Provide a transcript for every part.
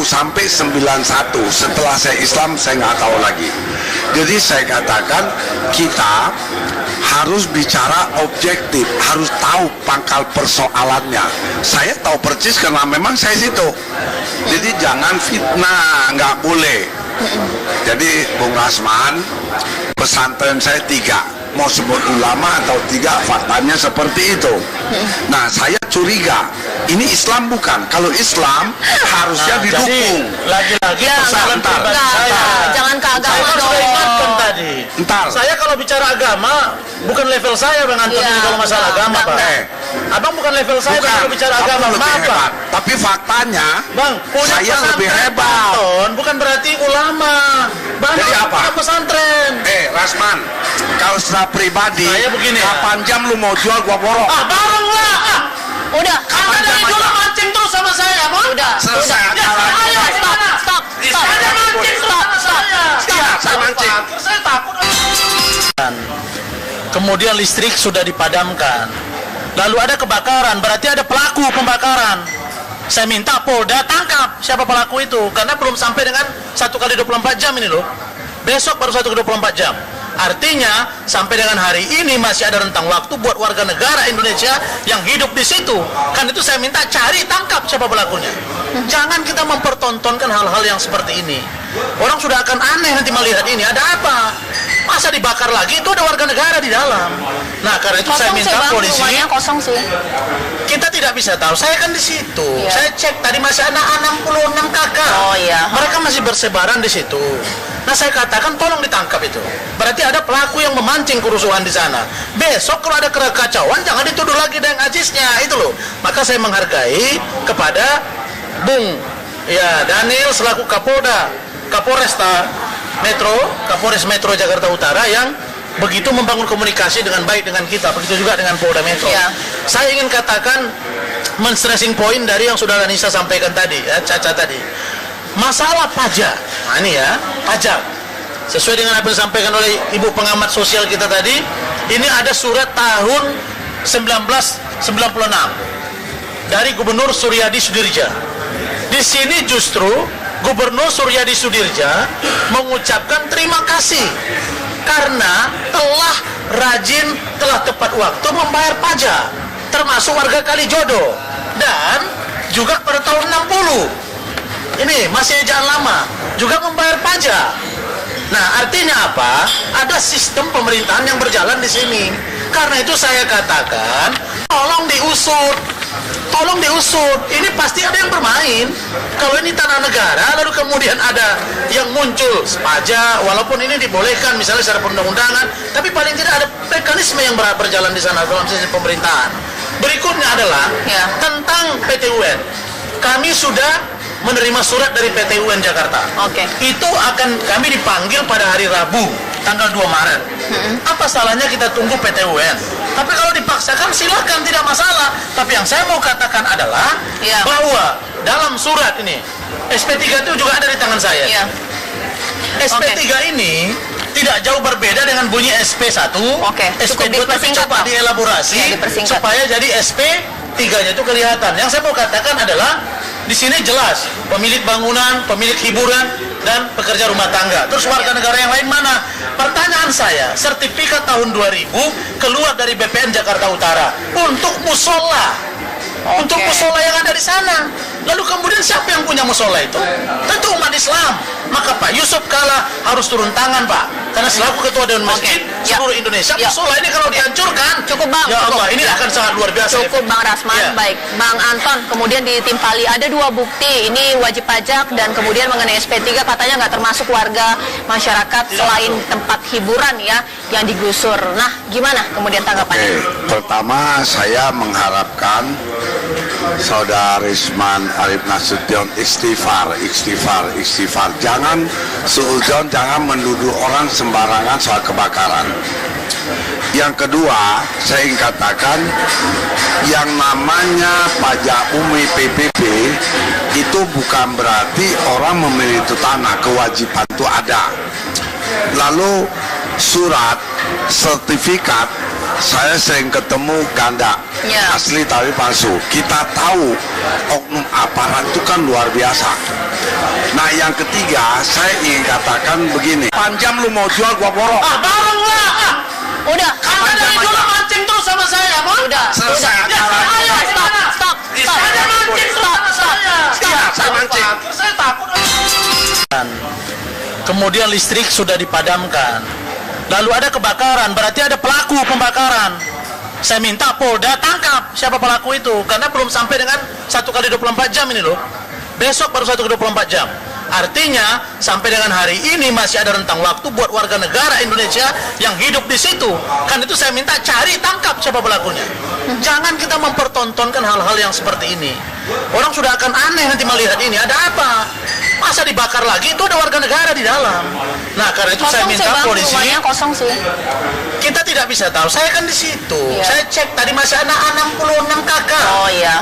sampai 91. Setelah saya Islam saya nggak tahu lagi. Jadi saya katakan kita harus bicara objektif, harus tahu pangkal persoalannya. Saya tahu persis karena memang saya situ. Jadi jangan fitnah, nggak boleh. Jadi Bung Rasman, pesantren saya 3. Mau sebut ulama atau 3, faktanya seperti itu. Nah, saya curiga ini Islam bukan. Kalau Islam harusnya didukung. Lagi-lagi persoalan pribadi saya. Jangan ke agama saya dong. sudah ingatkan tadi. Entar. Saya kalau bicara agama bukan level saya Bang Anton ini kalau masalah agama, Bang. Abang bukan level saya Bang, kalau bicara agama. Maaf, Bang. Tapi faktanya Bang, punya saya lebih pesantren, hebat. Anton, bukan berarti ulama. Bang, Jadi apa? punya pesantren. Rasman, kalau secara pribadi, Saya begini, kapan jam lu mau jual gua borong? Bareng lah. Udah. Anda dari dulu mancing terus sama saya, Bang. Udah. Selesai Udah. acara. Ayo, stop. Saya mancing Stop. Iya, saya mancing. Saya takut. Kemudian listrik sudah dipadamkan. Lalu ada kebakaran, berarti ada pelaku pembakaran. Saya minta Polda tangkap siapa pelaku itu, karena belum sampai dengan 1 kali 24 jam ini loh. Besok baru 1 kali 24 jam. Artinya sampai dengan hari ini masih ada rentang waktu buat warga negara Indonesia yang hidup di situ. Kan itu saya minta cari, tangkap siapa pelakunya. Jangan kita mempertontonkan hal-hal yang seperti ini. Orang sudah akan aneh nanti melihat ini. Ada apa? Masa dibakar lagi? Itu ada warga negara di dalam. Nah, karena itu saya minta polisi. Kosong sih. Kita tidak bisa tahu. Saya kan di situ. Iya. Saya cek tadi masih ada 66 kakak. Oh iya. Mereka masih bersebaran di situ. Nah, saya katakan tolong ditangkap itu. Berarti ada pelaku yang memancing kerusuhan di sana. Besok kalau ada kekacauan jangan dituduh lagi dengan ajisnya itu loh. Maka saya menghargai kepada Bung Daniel selaku Kapolres Metro Jakarta Utara yang begitu membangun komunikasi dengan baik dengan kita, begitu juga dengan Polda Metro. Ya. Saya ingin katakan men-stressing point dari yang Saudara Nisa sampaikan tadi, ya, Caca tadi. Masalah pajak. Nah, ini ya, pajak. Sesuai dengan apa yang disampaikan oleh Ibu pengamat sosial kita tadi, ini ada surat tahun 1996 dari Gubernur Suryadi Sudirja. Di sini justru Gubernur Suryadi Sudirja mengucapkan terima kasih karena telah rajin, telah tepat waktu membayar pajak, termasuk warga Kalijodo, dan juga pada tahun 60 ini masih ejaan lama juga membayar pajak. Nah, artinya apa? Ada sistem pemerintahan yang berjalan di sini. Karena itu saya katakan tolong diusut. Tolong diusut. Ini pasti ada yang bermain. Kalau ini tanah negara, lalu kemudian ada yang muncul pajak, walaupun ini dibolehkan misalnya secara perundang-undangan, tapi paling tidak ada mekanisme yang berjalan di sana dalam sistem pemerintahan. Berikutnya adalah tentang PT UN. Kami sudah menerima surat dari PT UN Jakarta. Oke. Itu akan kami dipanggil pada hari Rabu, tanggal 2 Maret. Apa salahnya kita tunggu PT UN? Tapi kalau dipaksakan silakan, tidak masalah. Tapi yang saya mau katakan adalah bahwa dalam surat ini SP3 itu juga ada di tangan saya. SP3 ini tidak jauh berbeda dengan bunyi SP1. SP2 tapi coba dielaborasi supaya jadi SP3-nya itu kelihatan. Yang saya mau katakan adalah di sini jelas pemilik bangunan, pemilik hiburan, dan pekerja rumah tangga. Terus warga negara yang lain mana? Pertanyaan saya, sertifikat tahun 2000 keluar dari BPN Jakarta Utara untuk musola. Untuk musola yang ada di sana. Lalu kemudian siapa yang punya musola itu? Tentu umat Islam. Maka Pak Yusuf Kala harus turun tangan, Pak. Karena selaku ketua Dewan Masjid seluruh Indonesia, musola ini kalau dihancurkan, cukup Bang. Ya Allah, ini akan sangat luar biasa. Cukup Bang Rasman. Baik, Bang Anton. Kemudian ditimpali ada 2 bukti. Ini wajib pajak dan kemudian mengenai SP3 katanya nggak termasuk warga masyarakat selain tempat hiburan ya yang digusur. Nah, gimana kemudian tanggapannya? Pertama saya mengharapkan Saudara Risman Arif Nasution istighfar. Jangan suudzon, jangan menuduh orang sembarangan soal kebakaran. Yang kedua, saya ingin katakan yang namanya pajak bumi PPP itu bukan berarti orang memiliki itu tanah, kewajiban itu ada. Lalu surat sertifikat Saya sering ketemu ganda asli tapi palsu. Kita tahu oknum aparat itu kan luar biasa. Nah yang ketiga, saya ingin katakan begini. Panjang lu mau jual, gua borong. Bareng lah. Udah. Anda dari dulu mancing terus sama saya, Bang. Udah. Selesai acara. Ayo, stop. Saya mancing terus sama saya. Saya mancing. Saya takut. Kemudian listrik sudah dipadamkan. Lalu ada kebakaran, berarti ada pelaku pembakaran. Saya minta Polda tangkap siapa pelaku itu, karena belum sampai dengan 1x24 jam ini loh. Besok baru 1x24 jam. Artinya sampai dengan hari ini masih ada rentang waktu buat warga negara Indonesia yang hidup di situ. Kan itu saya minta cari, tangkap siapa pelakunya. Jangan kita mempertontonkan hal-hal yang seperti ini. Orang sudah akan aneh nanti melihat ini. Ada apa? Masa dibakar lagi? Itu ada warga negara di dalam. Nah karena itu saya minta polisi. Rumahnya kosong sih. Kita tidak bisa tahu. Saya kan di situ. Iya. Saya cek tadi masih ada 66 kakak. Oh iya.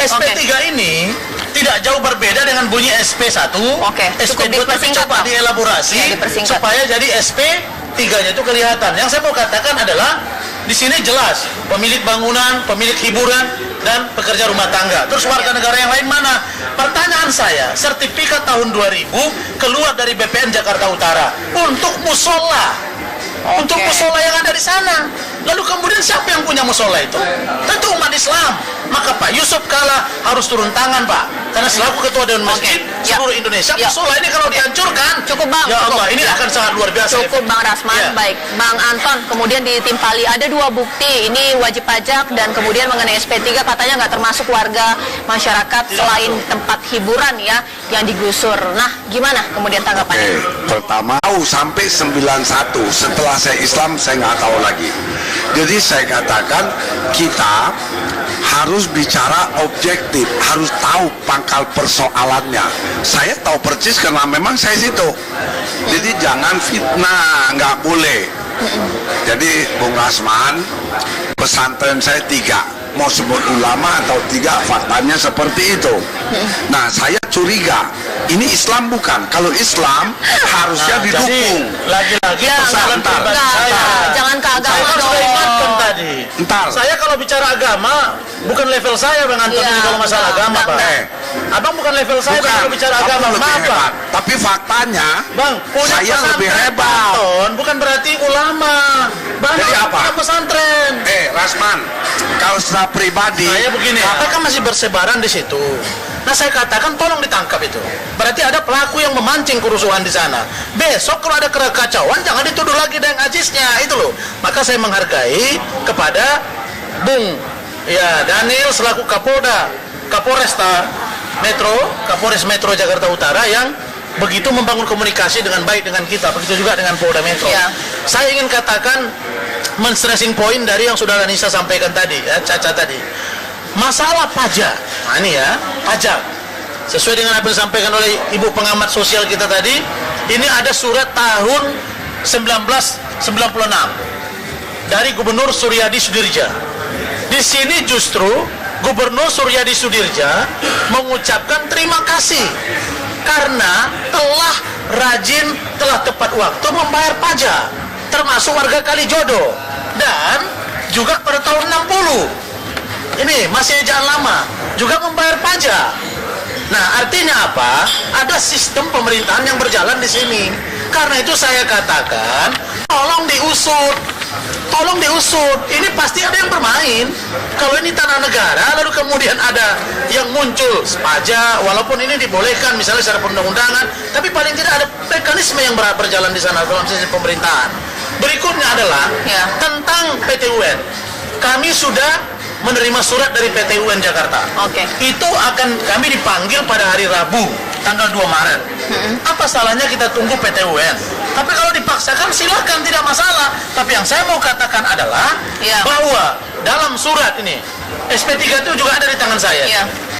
SP3 ini tidak jauh berbeda dengan bunyi SP1. Oke, cukup SP2 tapi dipersingkat, coba Bang. dielaborasi Ya, dipersingkat. supaya jadi SP3-nya itu kelihatan. Yang saya mau katakan adalah di sini jelas pemilik bangunan, pemilik hiburan, dan pekerja rumah tangga. Terus warga negara yang lain mana? Pertanyaan saya, sertifikat tahun 2000 keluar dari BPN Jakarta Utara untuk musola. Untuk musola yang ada di sana. Lalu kemudian siapa yang punya musola itu? Tentu umat Islam. Maka Pak Yusuf Kala harus turun tangan, Pak. Karena selaku ketua Dewan Masjid seluruh Indonesia, musola ini kalau dihancurkan, Cukup, Bang. ya Allah, Cukup. ini akan sangat luar biasa. Cukup Bang Rasman, Ya. baik. Bang Anton, kemudian ditimpali ada dua bukti, ini wajib pajak dan kemudian mengenai SP3 katanya nggak termasuk warga masyarakat selain tempat hiburan ya yang digusur. Nah, gimana kemudian tanggapannya? Pertama, tahu sampai 91 setelah saya Islam saya nggak tahu lagi. Jadi saya katakan kita harus bicara objektif, harus tahu pangkal persoalannya. Saya tahu persis karena memang saya situ. Jadi jangan fitnah, nggak boleh. Jadi Bung Rasman, pesantren saya 3. Mau sebut ulama atau 3, faktanya seperti itu. Nah saya curiga, ini Islam bukan? Kalau Islam harusnya didukung. Jadi lagi-lagi Ya, persoalan enggak, pribadi enggak, saya. jangan ke agama Saya kan dong. sudah ingatkan tadi. Ntar. Saya kalau bicara agama bukan level saya, Bang Anton, Iya, ini kalau masalah enggak, agama, enggak, Bang. Abang bukan level saya Bukan. kalau bicara Kamu agama. lebih Maaf, Bang. hebat. Tapi faktanya, Bang, punya saya lebih pesantren, hebat. Bang Anton, bukan berarti ulama. Bang, Jadi apa? punya pesantren. Rasman, kalau secara pribadi, Saya begini, apa kan masih bersebaran di situ. Nah saya katakan tolong ditangkap itu. Berarti ada pelaku yang memancing kerusuhan di sana. Besok kalau ada kekacauan jangan dituduh lagi dengan ajisnya itu loh. Maka saya menghargai kepada Bung Daniel selaku Kapolda, Kapolresta Metro, Kapolres Metro Jakarta Utara yang begitu membangun komunikasi dengan baik dengan kita. Begitu juga dengan Polda Metro. Ya. Saya ingin katakan men-stressing point dari yang sudah Nisa sampaikan tadi, ya, Caca tadi. Masalah pajak, nah ini ya, pajak. Sesuai dengan apa yang disampaikan oleh Ibu pengamat sosial kita tadi, ini ada surat tahun 1996 dari Gubernur Suryadi Sudirja. Di sini justru Gubernur Suryadi Sudirja mengucapkan terima kasih karena telah rajin, telah tepat waktu membayar pajak, termasuk warga Kalijodo dan juga pada tahun 60. Ini masih ejaan lama juga membayar pajak. Nah, artinya apa? Ada sistem pemerintahan yang berjalan di sini. Karena itu saya katakan, tolong diusut. Tolong diusut. Ini pasti ada yang bermain. Kalau ini tanah negara, lalu kemudian ada yang muncul pajak, walaupun ini dibolehkan misalnya secara perundang-undangan, tapi paling tidak ada mekanisme yang berjalan di sana dalam sisi pemerintahan. Berikutnya adalah tentang PT UN. Kami sudah menerima surat dari PT UN Jakarta. Itu akan kami dipanggil pada hari Rabu, tanggal 2 Maret. Apa salahnya kita tunggu PT UN? Tapi kalau dipaksakan silakan, tidak masalah. Tapi yang saya mau katakan adalah bahwa dalam surat ini SP3 itu juga ada di tangan saya.